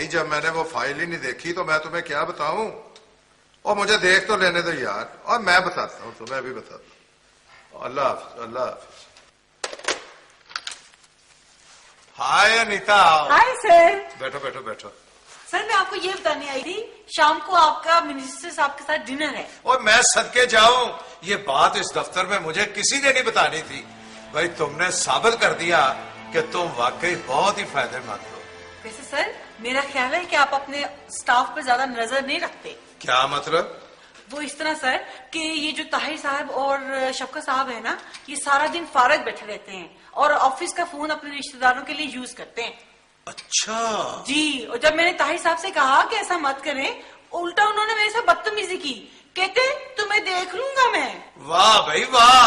भाई जब मैंने वो फाइल ही नहीं देखी तो मैं तुम्हें क्या बताऊं। और मुझे देख तो लेने दो यार, और मैं बताता हूँ तुम्हें भी बताता हूँ। अल्लाह हाफिज, अल्लाह हाफिज। हाय अनीता। Hi sir. बैठो बैठो बैठो। सर मैं आपको ये बताने आई थी, शाम को आपका मिनिस्टर साहब के साथ डिनर है। और मैं सदके जाऊं, ये बात इस दफ्तर में मुझे किसी ने नहीं बतानी थी। भाई तुमने साबित कर दिया कि तुम वाकई बहुत ही फायदेमंद हो। वैसे सर मेरा ख्याल है कि आप अपने स्टाफ पर ज्यादा नजर नहीं रखते। क्या मतलब? वो इस तरह सर कि ये जो ताहिर साहब और शफकत साहब है ना, ये सारा दिन फारग बैठे रहते हैं और ऑफिस का फोन अपने रिश्तेदारों के लिए यूज करते हैं। अच्छा जी, और जब मैंने ताहिर साहब से कहा कि ऐसा मत करें, उल्टा उन्होंने मेरे साथ बदतमीजी की। कहते तुम्हें देख लूंगा मैं। वाह भाई वाह,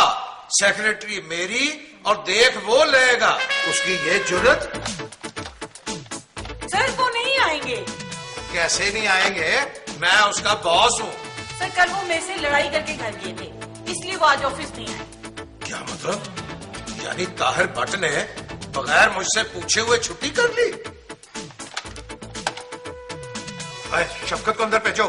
सेक्रेटरी मेरी और देख वो लेगा, उसकी ये जुर्रत। सर वो नहीं आएंगे। कैसे नहीं आएंगे, मैं उसका बॉस हूँ। सर कल वो मेरे से लड़ाई करके घर गए थे, इसलिए वो आज ऑफिस नहीं आए। क्या मतलब? यानी ताहिर भट्ट ने बगैर मुझसे पूछे हुए छुट्टी कर ली? शफकत को अंदर भेजो।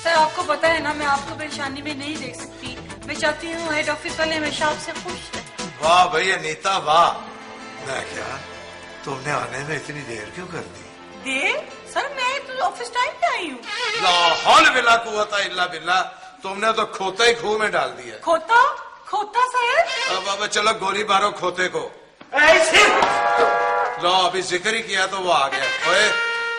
सर आपको पता है ना, मैं आपको परेशानी में नहीं देख सकती। मैं चाहती हूँ हेड ऑफिस वाले हमेशा आपसे खुश रहे। वाह भाई अनीता वाह। मैं क्या, तुमने आने में इतनी देर क्यों कर दी? देर? सर मैं तो ऑफिस टाइम पे आई हूँ। ला हौल बिला कुव्वता इल्ला बिल्ला, तुमने तो खोता ही खूह में डाल दिया। खोता? खोता सर? अब चलो गोली मारो खोते को। लो अभी जिक्र ही किया तो वो आ गया। ओए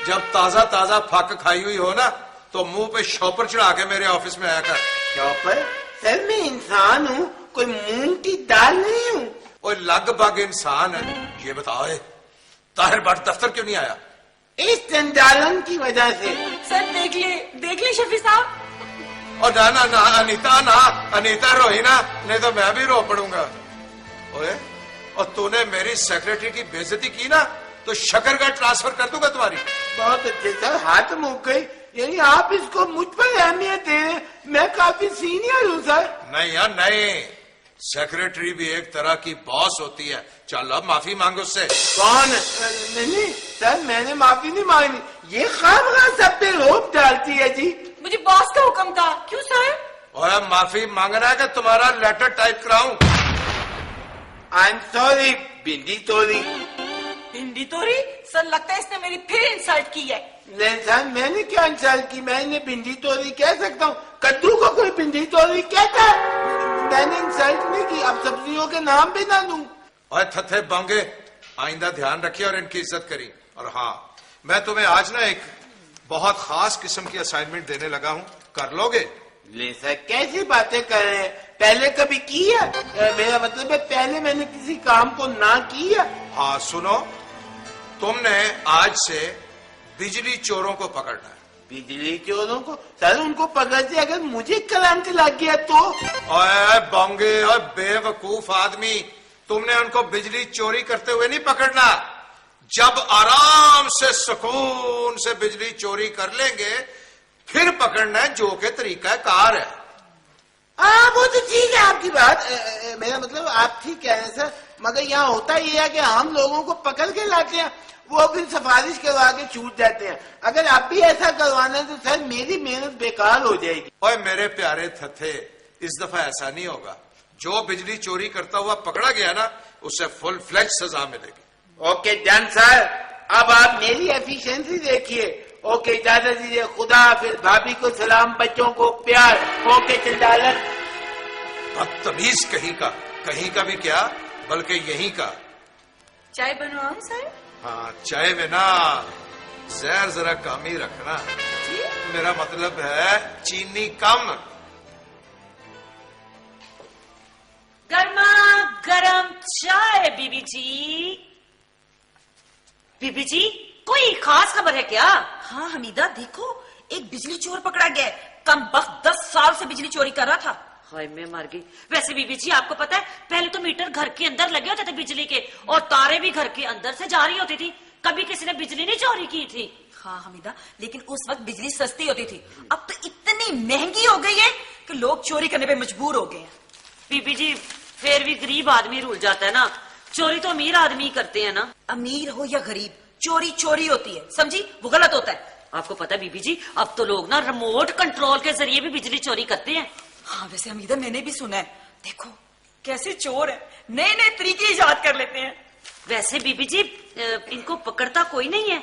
जब ताजा ताजा फक खाई हुई हो ना, तो मुंह पे शॉपर चढ़ा के मेरे ऑफिस में आया कर। शॉपर? सर मैं इंसान हूँ, कोई मूंग की दाल नहीं हूँ। ओए लगभग इंसान है। ये बताओ ताहिर भट्ट दफ्तर क्यों नहीं आया? इस संचालन की वजह से। सर देख ले शफी साहब। और ना अनीता रोई ना, नहीं तो मैं भी रो पड़ूंगा। ओए और तूने मेरी सेक्रेटरी की बेइज्जती की ना, तो शक्कर का ट्रांसफर कर दूंगा तुम्हारी। बहुत अच्छे सर, हाथ मुक गई। यानी आप इसको मुझ पर अहमियत दे रहे हैं, मैं काफी सीनियर हूँ सर। नहीं यार नहीं, सेक्रेटरी भी एक तरह की बॉस होती है। चलो अब माफी मांगो उससे। कौन? नहीं सर मैंने माफी नहीं मांगनी, ये खामखा सब पे रोप डालती है जी। मुझे बॉस का हुक्म था। क्यों सर? और माफी मांगना है कि तुम्हारा लेटर टाइप कराऊं? आई एम सॉरी बिंदी तोरी। भिंडी तोरी? सर लगता है इसने मेरी फिर इंसल्ट की है। नहीं सर मैंने क्या इंसल्ट की, मैंने भिंडी तोरी कह सकता हूँ, कद्दू को कोई भिंडी तोरी कहता है? मैंने इंसल्ट नहीं की, अब सब्जियों के नाम भी ना दूं। और थथे बांगे, आइंदा ध्यान रखिए और इनकी इज्जत करिए। और हाँ, मैं तुम्हें आज ना एक बहुत खास किस्म की असाइनमेंट देने लगा हूँ, कर लोगे? ले सर कैसी बातें कर रहे हैं, पहले कभी की है? मेरा मतलब है पहले मैंने किसी काम को ना की है। हाँ सुनो, तुमने आज से बिजली चोरों को पकड़ना है। बिजली चोरों को? सर उनको पकड़ से अगर मुझे करंट लग गया तो? ओए बांगे और बेवकूफ आदमी, तुमने उनको बिजली चोरी करते हुए नहीं पकड़ना। जब आराम से सुकून से बिजली चोरी कर लेंगे फिर पकड़ना है, जो के तरीका कार है। वो तो ठीक है आपकी बात, मेरा मतलब आप ठीक कह रहे हैं सर, मगर यहाँ होता ये है कि हम लोगों को पकड़ के लाते हैं, वो फिर सिफारिश करवा के छूट जाते हैं। अगर आप भी ऐसा करवाना है तो सर मेरी मेहनत बेकार हो जाएगी। ओए मेरे प्यारे थथे, इस दफा ऐसा नहीं होगा। जो बिजली चोरी करता हुआ पकड़ा गया ना, उसे फुल फ्लेज सजा मिलेगी। ओके डन सर, अब आप मेरी एफिशिएंसी देखिए। ओके दादा दीजिए, खुदा हाफिज, भाभी को सलाम, बच्चों को प्यार। ओके चंडालक। बदतमीज कहीं का भी क्या, बल्कि यहीं का। चाय बनवाऊं सर? हाँ चाय में ना जहर जरा कम ही रखना। जी? मेरा मतलब है चीनी कम। गर्मा गरम चाय बीबी जी। बीबी जी कोई खास खबर है क्या? हाँ हमीदा देखो, एक बिजली चोर पकड़ा गया है। कम वक्त 10 साल से बिजली चोरी कर रहा था। हाय मैं मर गई। वैसे बीबी जी आपको पता है, पहले तो मीटर घर के अंदर लगे होते थे बिजली के, और तारे भी घर के अंदर से जारी होती थी। कभी किसी ने बिजली नहीं चोरी की थी। हाँ हमीदा, लेकिन उस वक्त बिजली सस्ती होती थी। अब तो इतनी महंगी हो गई है कि लोग चोरी करने पे मजबूर हो गए हैं। बीबी जी फिर भी गरीब आदमी रुल जाता है ना, चोरी तो अमीर आदमी करते हैं ना। अमीर हो या गरीब, चोरी चोरी होती है, समझी? वो गलत होता है। आपको पता है बीबी जी, अब तो लोग ना रिमोट कंट्रोल के जरिए भी बिजली चोरी करते हैं। हाँ वैसे हमीदा मैंने भी सुना है, देखो कैसे चोर है, नए नए तरीके इजाद कर लेते हैं। वैसे बीबी जी इनको पकड़ता कोई नहीं है।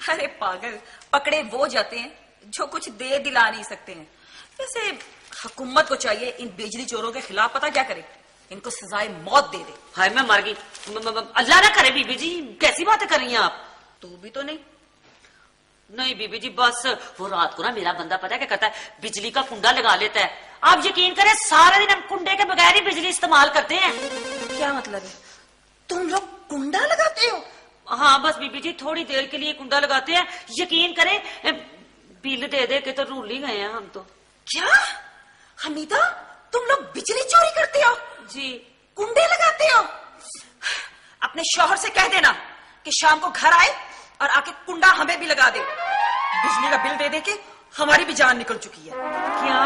अरे पागल, पकड़े वो जाते हैं जो कुछ दे दिला नहीं सकते हैं। वैसे हुकूमत को चाहिए इन बिजली चोरों के खिलाफ पता क्या करे, इनको सजाए मौत दे दे। हाय मैं मर गई, अल्लाह ना करे बीबी जी, कैसी बातें कर रही हैं आप? तू भी तो नहीं। नहीं बीबी जी, बस वो रात को ना मेरा बंदा पता है क्या करता है, बिजली का कुंडा लगा लेता है। आप यकीन करें सारा दिन हम कुंडे के बगैर ही बिजली इस्तेमाल करते हैं। क्या मतलब है, तुम लोग कुंडा लगाते हो? हाँ बस बीबी जी थोड़ी देर के लिए कुंडा लगाते हैं, यकीन करें बिल दे दे के तो रूल ही गए हैं हम तो। क्या हमीदा, तुम लोग बिजली चोरी करते हो? जी। कुंडे लगाते हो? अपने शौहर से कह देना कि शाम को घर आए और आके कुंडा हमें भी लगा दे। बिजली का बिल दे दे के हमारी भी जान निकल चुकी है। क्या?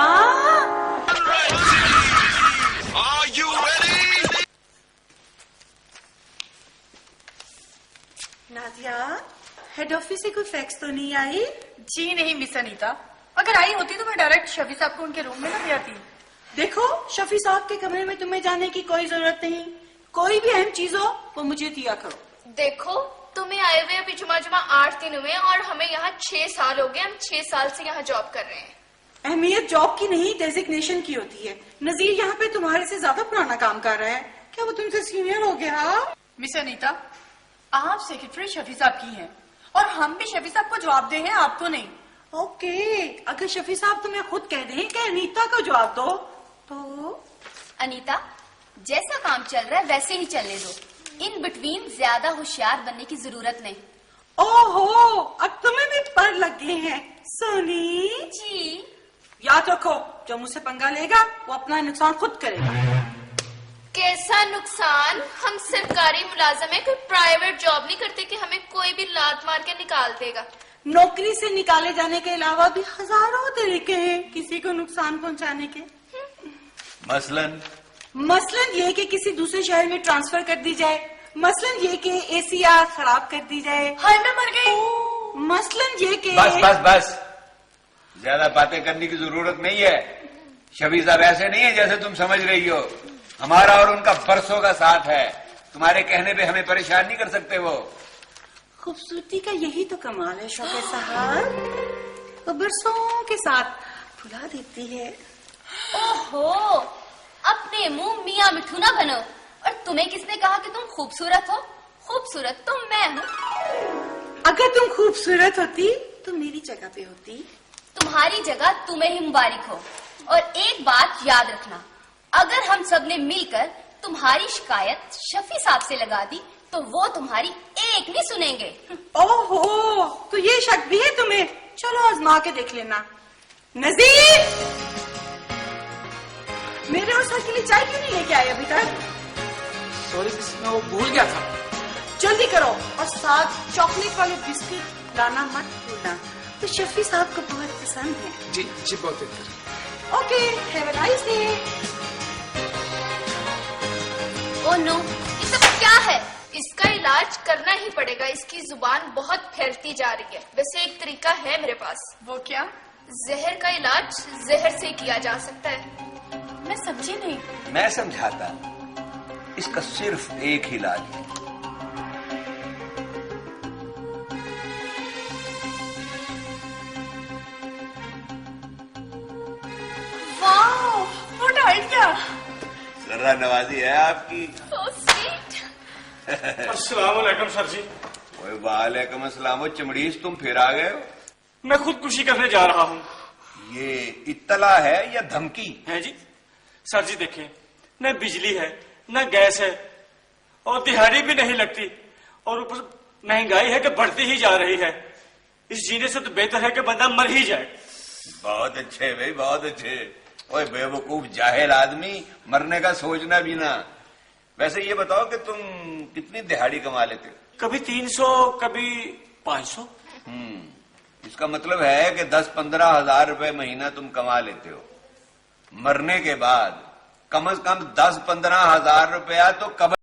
नादिया, हेड ऑफिस से कोई फैक्स तो नहीं आई? जी नहीं मिस अनीता, अगर आई होती तो मैं डायरेक्ट शफी साहब को उनके रूम में लग जाती। देखो, शफी साहब के कमरे में तुम्हें जाने की कोई जरूरत नहीं। कोई भी अहम चीज हो वो मुझे दिया करो। देखो, तुम्हें आए हुए अभी जुमा 8 दिन हुए और हमें यहाँ 6 साल हो गए। हम 6 साल से यहाँ जॉब कर रहे हैं। अहमियत जॉब की नहीं, डेजिग्नेशन की होती है। नजीर यहाँ पे तुम्हारे से ज्यादा पुराना काम कर रहा है, क्या वो तुमसे सीनियर हो गया? मिस अनीता, आप सेक्रेटरी शफी साहब की हैं और हम भी शफी साहब को जवाब दे हैं, आपको नहीं। ओके, अगर शफी साहब तुम्हें खुद कह दें कि अनीता को जवाब दो तो? अनीता, जैसा काम चल रहा है वैसे ही चलने दो। इन बिटवीन ज्यादा होशियार बनने की जरूरत नहीं। ओहो, अब तुम्हें भी पर लग गए हैं सोनी जी। याद रखो, जो मुझसे पंगा लेगा वो अपना नुकसान खुद करेगा। कैसा नुकसान? हम सरकारी मुलाजम है, कोई प्राइवेट जॉब नहीं करते कि हमें कोई भी लात मार के निकाल देगा। नौकरी से निकाले जाने के अलावा भी हजारों तरीके हैं किसी को नुकसान पहुंचाने के। मसलन ये कि किसी दूसरे शहर में ट्रांसफर कर दी जाए, मसलन ये कि एसीआर खराब कर दी जाए। हाय मैं मर गई। मसलन ये कि बस ज्यादा बातें करने की जरूरत नहीं है। शफी साहब ऐसे नहीं है जैसे तुम समझ रही हो। हमारा और उनका बरसों का साथ है, तुम्हारे कहने पे हमें परेशान नहीं कर सकते वो। खूबसूरती का यही तो कमाल है शौके साहब, वो बरसों के साथ फुला देती है। ओहो, अपने मुंह मियाँ मिठू ना बनो। और तुम्हें किसने कहा कि तुम खूबसूरत हो? खूबसूरत तो मैं हूँ। अगर तुम खूबसूरत होती तो मेरी जगह पे होती। तुम्हारी जगह तुम्हें ही मुबारक हो। और एक बात याद रखना, अगर हम सब ने मिलकर तुम्हारी शिकायत शफी साहब से लगा दी तो वो तुम्हारी एक नहीं सुनेंगे। ओहो, तो ये शक भी है तुम्हें? चलो आजमा के देख लेना। नजीर, मेरे और सर के लिए चाय क्यों नहीं लेके आए अभी तक? सॉरी मिस, मैं वो भूल गया था। जल्दी करो, और साथ चॉकलेट वाले बिस्किट लाना मत भूलना, तो शफी साहब को बहुत पसंद है। जी जी बहुत बेहतर। Okay, have a nice day. Oh no, ये सब क्या है? इसका इलाज करना ही पड़ेगा। इसकी जुबान बहुत फैलती जा रही है। वैसे एक तरीका है मेरे पास। वो क्या? जहर का इलाज जहर से किया जा सकता है। मैं समझी नहीं। मैं समझाता, इसका सिर्फ एक ही इलाज है। वाह, व्हाट आइडिया। जरा नवाजी है आपकी। So sweet। अस्सलाम वालेकुम सर जी। ओए वालेकुम अस्सलाम। चमड़ीस, तुम फिर आ गए हो? मैं खुदकुशी करने जा रहा हूँ। ये इत्तला है या धमकी है जी? सर जी देखिए, न बिजली है न गैस है और दिहाड़ी भी नहीं लगती, और ऊपर महंगाई है कि बढ़ती ही जा रही है। इस जीने से तो बेहतर है कि बंदा मर ही जाए। बहुत अच्छे भाई, बहुत अच्छे। ओए बेवकूफ जाहिल आदमी, मरने का सोचना भी ना। वैसे ये बताओ कि तुम कितनी दिहाड़ी कमा लेते हो? कभी 300, कभी 500। इसका मतलब है कि 10-15 हजार रुपए महीना तुम कमा लेते हो। मरने के बाद कम से कम 10-15 हजार रुपया तो कब